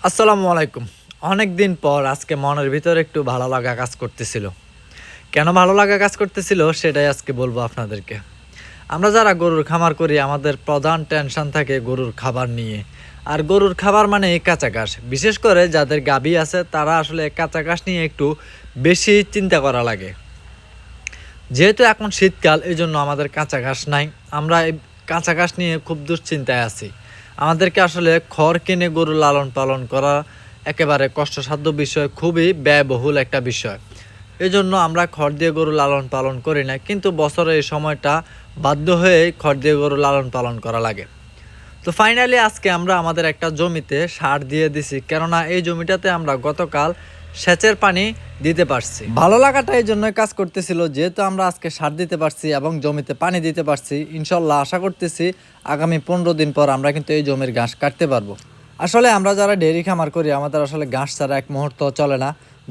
আসসালামু আলাইকুম। অনেক দিন পর আজকে মনের ভিতরে একটু ভালো লাগা কাজ করতেছিল। কেন ভালো লাগা কাজ করতেছিল সেটাই আজকে বলবো আপনাদেরকে। আমরা যারা গরুর খামার করি আমাদের প্রধান টেনশন থাকে গরুর খাবার নিয়ে। আর গরুর খাবার মানে কাঁচা ঘাস। বিশেষ করে যাদের গাভী আছে তারা আসলে কাঁচা ঘাস নিয়ে একটু বেশি চিন্তা করা লাগে। যেহেতু এখন শীতকাল এজন্য আমাদের কাঁচা ঘাস নাই। আমরা এই কাঁচা ঘাস নিয়ে খুব দুশ্চিন্তায় আছি। আমাদেরকে আসলে খড় কিনে গরু লালন পালন করা একেবারে কষ্টসাধ্য বিষয়, খুবই ব্যয়বহুল একটা বিষয়। এজন্য আমরা খড় দিয়ে গরু লালন পালন করি না, কিন্তু বছরে এই সময়টা বাধ্য হয়ে খড় দিয়ে গরু লালন পালন করা লাগে। তো ফাইনালি আজকে আমরা আমাদের একটা জমিতে সার দিয়ে দিছি, কেননা এই জমিটাতে আমরা গতকাল সেচের পানি দিতে পারছি। ভালো লাগাটা এই জন্যই কাজ করতেছিল, যেহেতু আমরা আজকে সার দিতে পারছি এবং জমিতে পানি দিতে পারছি। ইনশাল্লাহ আশা করতেছি আগামী 15 দিন পর আমরা কিন্তু এই জমির ঘাস কাটতে পারবো। আসলে আমরা যারা ডেয়ারি খামার করি আমাদের আসলে ঘাস ছাড়া এক মুহূর্ত চলে না।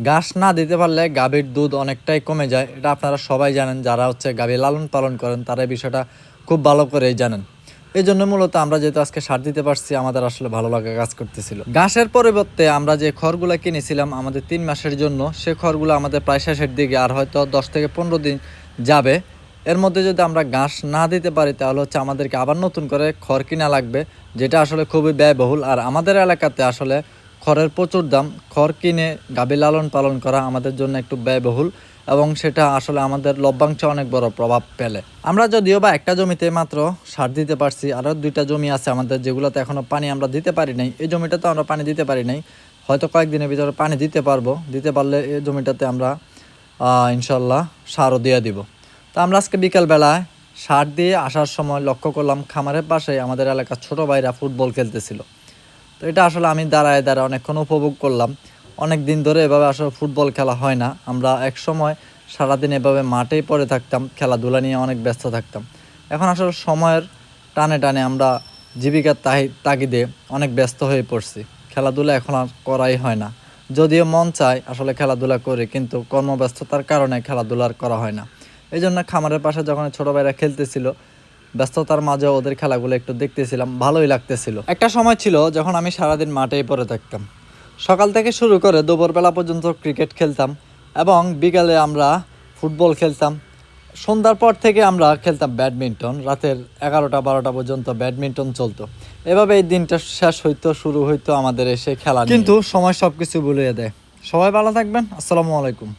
ঘাস না দিতে পারলে গাভীর দুধ অনেকটাই কমে যায়। এটা আপনারা সবাই জানেন, যারা গাভী লালন পালন করেন তারা এই বিষয়টা খুব ভালো করেই জানেন। এই জন্য মূলত আমরা যেহেতু আজকে সার দিতে পারছি আমাদের আসলে ভালো লাগা কাজ করতেছিল। ঘাসের পরিবর্তে আমরা যে খড়গুলো কিনেছিলাম আমাদের 3 মাসের জন্য, সে খড়গুলো আমাদের প্রায় শেষের দিকে, আর হয়তো 10 থেকে 15 দিন যাবে। এর মধ্যে যদি আমরা ঘাস না দিতে পারি তাহলে আমাদেরকে আবার নতুন করে খড় কিনা লাগবে, যেটা আসলে খুবই ব্যয়বহুল। আর আমাদের এলাকাতে আসলে খড়ের প্রচুর দাম। খড় কিনে গাভী লালন পালন করা আমাদের জন্য একটু ব্যয়বহুল এবং সেটা আসলে আমাদের লভ্যাংশে অনেক বড় প্রভাব ফেলে। আমরা যদিও বা একটা জমিতে মাত্র সার দিতে পারছি, আরও 2টা জমি আছে আমাদের যেগুলোতে এখনও পানি আমরা দিতে পারি নাই। এই জমিটাতে আমরা পানি দিতে পারি নাই, হয়তো কয়েকদিনের ভিতরে পানি দিতে পারবো। দিতে পারলে এই জমিটাতে আমরা ইনশাল্লাহ সারও দিয়ে দিব। তো আমরা আজকে বিকালবেলায় সার দিয়ে আসার সময় লক্ষ্য করলাম খামারের পাশে আমাদের এলাকার ছোটো ভাইরা ফুটবল খেলতেছিল। তো এটা আসলে আমি দাঁড়ায় অনেকক্ষণ উপভোগ করলাম। অনেক দিন ধরে এভাবে আসলে ফুটবল খেলা হয় না। আমরা এক সময় সারাদিন এভাবে মাঠেই পড়ে থাকতাম, খেলাধুলা নিয়ে অনেক ব্যস্ত থাকতাম। এখন আসলে সময়ের টানে টানে আমরা জীবিকার তাগিদে অনেক ব্যস্ত হয়ে পড়ছি। খেলাধুলা এখন আর করাই হয় না। যদিও মন চায় আসলে খেলাধুলা করে, কিন্তু কর্মব্যস্ততার কারণে খেলাধুলার করা হয় না। এই জন্য খামারের পাশে যখন ছোটো ভাইরা খেলতেছিল, ব্যস্ততার মাঝে ওদের খেলাগুলো একটু দেখতেছিলাম, ভালোই লাগতেছিল। একটা সময় ছিল যখন আমি সারাদিন মাঠেই পড়ে থাকতাম। সকাল থেকে শুরু করে দুপুরবেলা পর্যন্ত ক্রিকেট খেলতাম এবং বিকালে আমরা ফুটবল খেলতাম। সন্ধ্যার পর থেকে আমরা খেলতাম ব্যাডমিন্টন, রাতের 11টা-12টা পর্যন্ত ব্যাডমিন্টন চলতো। এভাবে এই দিনটা শেষ হইতো, শুরু হইতো আমাদের এসে খেলা, কিন্তু সময় সব কিছু ভুলিয়ে দেয়। সবাই ভালো থাকবেন। আসসালামু আলাইকুম।